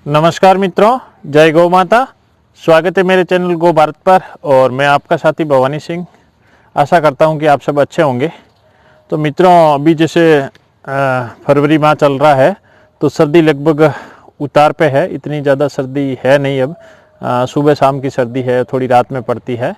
नमस्कार मित्रों, जय गौ माता। स्वागत है मेरे चैनल गो भारत पर और मैं आपका साथी भवानी सिंह। आशा करता हूं कि आप सब अच्छे होंगे। तो मित्रों, अभी जैसे फरवरी माह चल रहा है तो सर्दी लगभग उतार पे है। इतनी ज़्यादा सर्दी है नहीं अब। सुबह शाम की सर्दी है, थोड़ी रात में पड़ती है।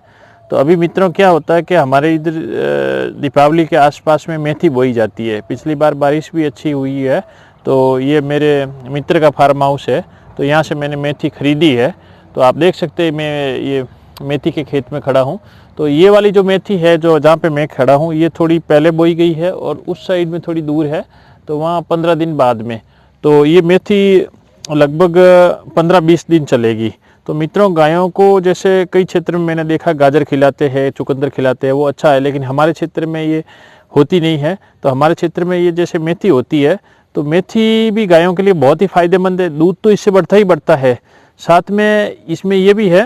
तो अभी मित्रों क्या होता है कि हमारे इधर दीपावली के आसपास में मेथी बोई जाती है। पिछली बार बारिश भी अच्छी हुई है। तो ये मेरे मित्र का फार्म हाउस है, तो यहाँ से मैंने मेथी खरीदी है। तो आप देख सकते हैं मैं ये मेथी के खेत में खड़ा हूँ। तो ये वाली जो मेथी है जो जहाँ पे मैं खड़ा हूँ, ये थोड़ी पहले बोई गई है और उस साइड में थोड़ी दूर है, तो वहाँ 15 दिन बाद में। तो ये मेथी लगभग 15-20 दिन चलेगी। तो मित्रों, गायों को जैसे कई क्षेत्र में मैंने देखा गाजर खिलाते हैं, चुकंदर खिलाते हैं, वो अच्छा है, लेकिन हमारे क्षेत्र में ये होती नहीं है। तो हमारे क्षेत्र में ये जैसे मेथी होती है, तो मेथी भी गायों के लिए बहुत ही फायदेमंद है। दूध तो इससे बढ़ता ही बढ़ता है। साथ में इसमें ये भी है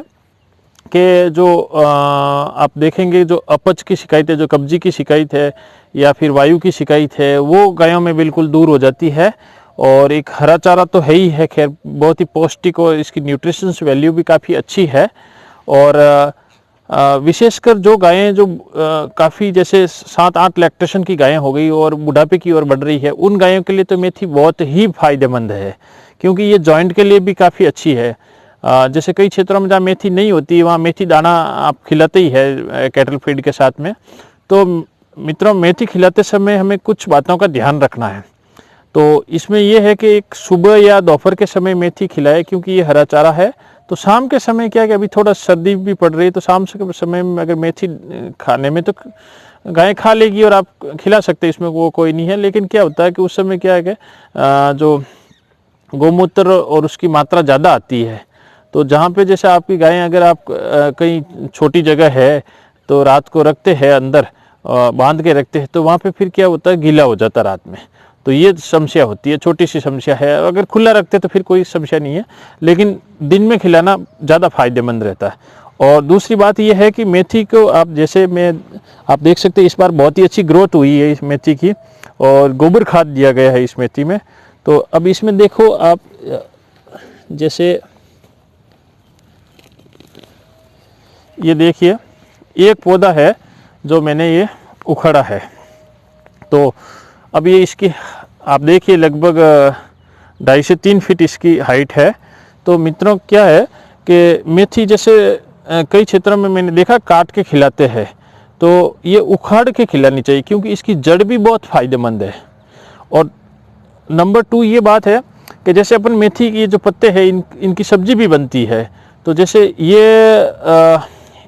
कि जो आप देखेंगे जो अपच की शिकायत है, जो कब्जी की शिकायत है या फिर वायु की शिकायत है, वो गायों में बिल्कुल दूर हो जाती है। और एक हरा चारा तो है ही है, खैर बहुत ही पौष्टिक और इसकी न्यूट्रिशंस वैल्यू भी काफ़ी अच्छी है। और विशेषकर जो गायें जो काफ़ी जैसे 7-8 लैक्टेशन की गायें हो गई और बुढ़ापे की ओर बढ़ रही है, उन गायों के लिए तो मेथी बहुत ही फायदेमंद है, क्योंकि ये जॉइंट के लिए भी काफ़ी अच्छी है। जैसे कई क्षेत्रों में जहाँ मेथी नहीं होती, वहाँ मेथी दाना आप खिलाते ही है कैटल फीड के साथ में। तो मित्रों, मेथी खिलाते समय हमें कुछ बातों का ध्यान रखना है। तो इसमें यह है कि एक सुबह या दोपहर के समय मेथी खिलाए, क्योंकि ये हरा चारा है। तो शाम के समय क्या है कि अभी थोड़ा सर्दी भी पड़ रही है, तो शाम के समय में अगर मेथी खाने में तो गाय खा लेगी और आप खिला सकते हैं, इसमें वो कोई नहीं है। लेकिन क्या होता है कि उस समय क्या है कि जो गौमूत्र और उसकी मात्रा ज़्यादा आती है। तो जहाँ पे जैसे आपकी गायें अगर आप कहीं छोटी जगह है तो रात को रखते हैं अंदर बांध के रखते हैं, तो वहाँ पे फिर क्या होता है, गीला हो जाता है रात में। तो ये समस्या होती है, छोटी सी समस्या है। अगर खुला रखते तो फिर कोई समस्या नहीं है, लेकिन दिन में खिलाना ज़्यादा फायदेमंद रहता है। और दूसरी बात यह है कि मेथी को आप जैसे आप देख सकते हैं, इस बार बहुत ही अच्छी ग्रोथ हुई है इस मेथी की, और गोबर खाद दिया गया है इस मेथी में। तो अब इसमें देखो आप, जैसे ये देखिए, एक पौधा है जो मैंने ये उखाड़ा है। तो अब ये इसकी आप देखिए लगभग 2.5 से 3 फीट इसकी हाइट है। तो मित्रों क्या है कि मेथी जैसे कई क्षेत्रों में मैंने देखा काट के खिलाते हैं, तो ये उखाड़ के खिलानी चाहिए, क्योंकि इसकी जड़ भी बहुत फायदेमंद है। और नंबर 2 ये बात है कि जैसे अपन मेथी की जो पत्ते हैं इनकी सब्जी भी बनती है। तो जैसे ये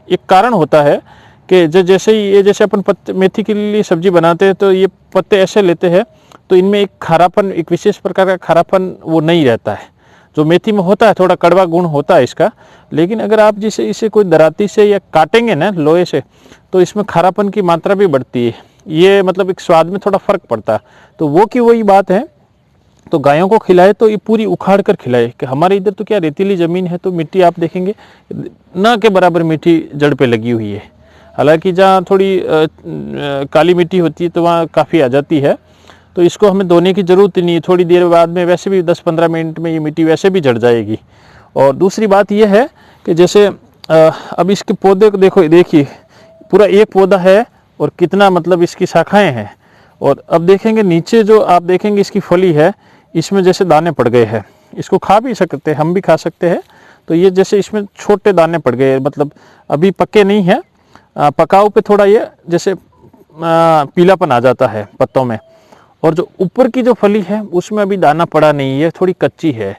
एक कारण होता है कि जैसे ये जैसे अपन मेथी के लिए सब्जी बनाते हैं, तो ये पत्ते ऐसे लेते हैं, तो इनमें एक खारापन, एक विशेष प्रकार का खारापन वो नहीं रहता है जो मेथी में होता है। थोड़ा कड़वा गुण होता है इसका, लेकिन अगर आप जैसे इसे कोई दराती से या काटेंगे ना लोहे से, तो इसमें खारापन की मात्रा भी बढ़ती है। ये मतलब एक स्वाद में थोड़ा फर्क पड़ता है। तो वो की वही बात है। तो गायों को खिलाए तो ये पूरी उखाड़ कर खिलाए। कि हमारे इधर तो क्या रेतीली ज़मीन है, तो मिट्टी आप देखेंगे ना के बराबर मिट्टी जड़ पे लगी हुई है। हालांकि जहाँ थोड़ी काली मिट्टी होती है तो वहाँ काफ़ी आ जाती है। तो इसको हमें धोने की ज़रूरत नहीं है, थोड़ी देर बाद में वैसे भी 10-15 मिनट में ये मिट्टी वैसे भी झड़ जाएगी। और दूसरी बात यह है कि जैसे अब इसके पौधे को देखिए पूरा एक पौधा है और कितना मतलब इसकी शाखाएँ हैं। और अब देखेंगे नीचे जो आप देखेंगे इसकी फली है, इसमें जैसे दाने पड़ गए हैं। इसको खा भी सकते हैं, हम भी खा सकते हैं। तो ये जैसे इसमें छोटे दाने पड़ गए, मतलब अभी पक्के नहीं है। पकाऊ पे थोड़ा ये जैसे पीलापन आ जाता है पत्तों में। और जो ऊपर की जो फली है उसमें अभी दाना पड़ा नहीं है, थोड़ी कच्ची है।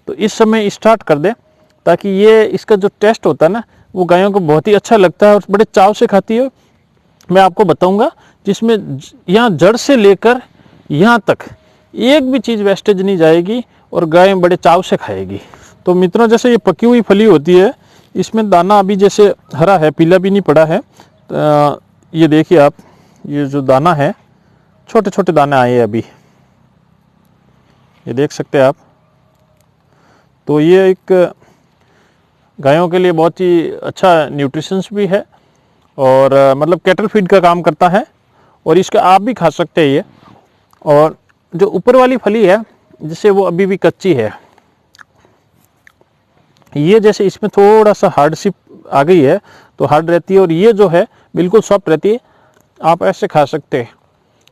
तो इस समय स्टार्ट कर दे, ताकि ये इसका जो टेस्ट होता है ना, वो गायों को बहुत ही अच्छा लगता है और बड़े चाव से खाती है। मैं आपको बताऊंगा, जिसमें यहाँ जड़ से लेकर यहाँ तक एक भी चीज़ वेस्टेज नहीं जाएगी और गाय बड़े चाव से खाएगी। तो मित्रों, जैसे ये पकी हुई फली होती है, इसमें दाना अभी जैसे हरा है, पीला भी नहीं पड़ा है। ये देखिए आप, ये जो दाना है, छोटे छोटे दाने आए अभी, ये देख सकते हैं आप। तो ये एक गायों के लिए बहुत ही अच्छा न्यूट्रिशंस भी है और मतलब कैटल फीड का काम करता है। और इसका आप भी खा सकते हैं ये। और जो ऊपर वाली फली है, जिससे वो अभी भी कच्ची है, ये जैसे इसमें थोड़ा सा हार्डशिप आ गई है तो हार्ड रहती है, और ये जो है बिल्कुल सॉफ्ट रहती है, आप ऐसे खा सकते हैं।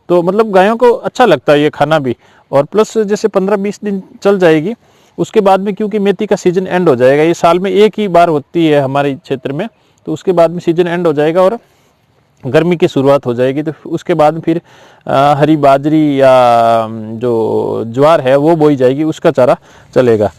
तो मतलब गायों को अच्छा लगता है ये खाना भी। और प्लस जैसे 15-20 दिन चल जाएगी, उसके बाद में क्योंकि मेथी का सीजन एंड हो जाएगा, ये साल में एक ही बार होती है हमारे क्षेत्र में, तो उसके बाद में सीजन एंड हो जाएगा और गर्मी की शुरुआत हो जाएगी। तो उसके बाद फिर हरी बाजरी या जो ज्वार है वो बोई जाएगी, उसका चारा चलेगा।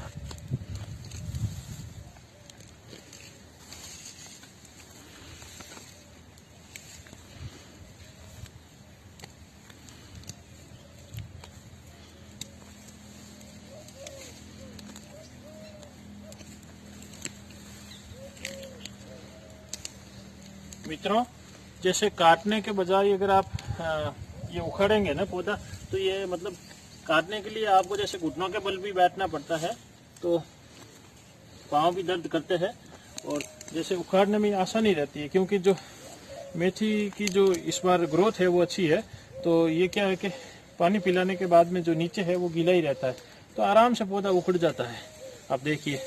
मित्रों, जैसे काटने के बजाय अगर आप ये उखाड़ेंगे ना पौधा, तो ये मतलब काटने के लिए आपको जैसे घुटनों के बल भी बैठना पड़ता है, तो पाँव भी दर्द करते हैं, और जैसे उखाड़ने में आसानी रहती है, क्योंकि जो मेथी की जो इस बार ग्रोथ है वो अच्छी है। तो ये क्या है कि पानी पिलाने के बाद में जो नीचे है वो गीला ही रहता है, तो आराम से पौधा उखड़ जाता है। आप देखिए,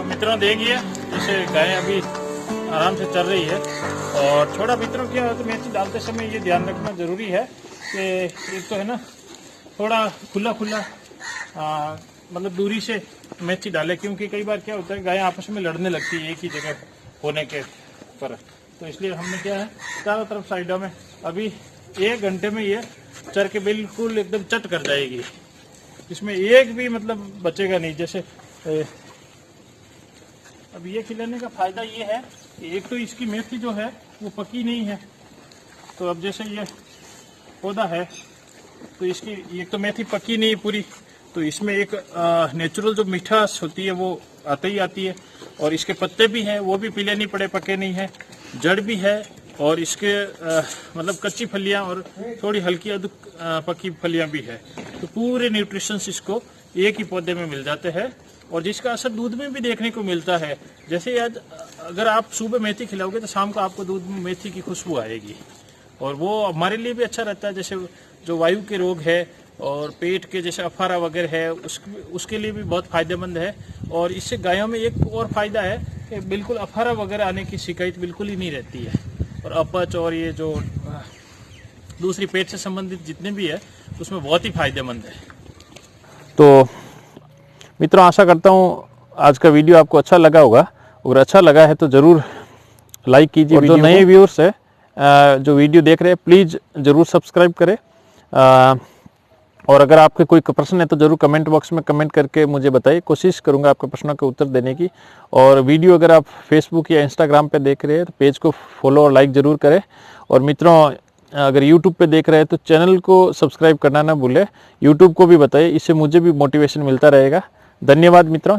मित्रों देखिए, जैसे गाय अभी आराम से चल रही है। और छोटा मित्रों क्या है, तो मेथी डालते समय ये ध्यान रखना जरूरी है कि एक तो है ना, थोड़ा खुला खुला मतलब दूरी से मेथी डाले, क्योंकि कई बार क्या होता है गाय आपस में लड़ने लगती है एक ही जगह होने के पर। तो इसलिए हमने क्या है, चारों तरफ साइडों में, अभी 1 घंटे में ये चर के बिल्कुल एकदम चट कर जाएगी, इसमें एक भी मतलब बचेगा नहीं। जैसे अब ये खिलाने का फायदा ये है कि एक तो इसकी मेथी जो है वो पकी नहीं है, तो अब जैसे ये पौधा है तो इसकी एक तो मेथी पकी नहीं पूरी, तो इसमें एक नेचुरल जो मिठास होती है वो आती ही आती है। और इसके पत्ते भी हैं, वो भी पीले नहीं पड़े, पके नहीं है, जड़ भी है, और इसके मतलब कच्ची फलियां और थोड़ी हल्की अधूक पकी फलियां भी है। तो पूरे न्यूट्रिशंस इसको एक ही पौधे में मिल जाते हैं, और जिसका असर दूध में भी देखने को मिलता है। जैसे आज अगर आप सुबह मेथी खिलाओगे तो शाम को आपको दूध में मेथी की खुशबू आएगी, और वो हमारे लिए भी अच्छा रहता है। जैसे जो वायु के रोग है और पेट के जैसे अफारा वगैरह है उसके लिए भी बहुत फायदेमंद है। और इससे गायों में एक और फायदा है कि बिल्कुल अफारा वगैरह आने की शिकायत बिल्कुल ही नहीं रहती है। और अपच और ये जो दूसरी पेट से संबंधित जितने भी है उसमें बहुत ही फायदेमंद है। तो मित्रों, आशा करता हूँ आज का वीडियो आपको अच्छा लगा होगा। अगर अच्छा लगा है तो ज़रूर लाइक कीजिए। और जो नए व्यूअर्स है जो वीडियो देख रहे हैं, प्लीज़ ज़रूर सब्सक्राइब करें। और अगर आपके कोई प्रश्न है तो ज़रूर कमेंट बॉक्स में कमेंट करके मुझे बताइए। कोशिश करूंगा आपके प्रश्नों के उत्तर देने की। और वीडियो अगर आप फेसबुक या इंस्टाग्राम पे देख रहे हैं तो पेज को फॉलो और लाइक ज़रूर करें। और मित्रों, अगर यूट्यूब पे देख रहे हैं तो चैनल को सब्सक्राइब करना ना भूलें। यूट्यूब को भी बताइए, इससे मुझे भी मोटिवेशन मिलता रहेगा। धन्यवाद मित्रों।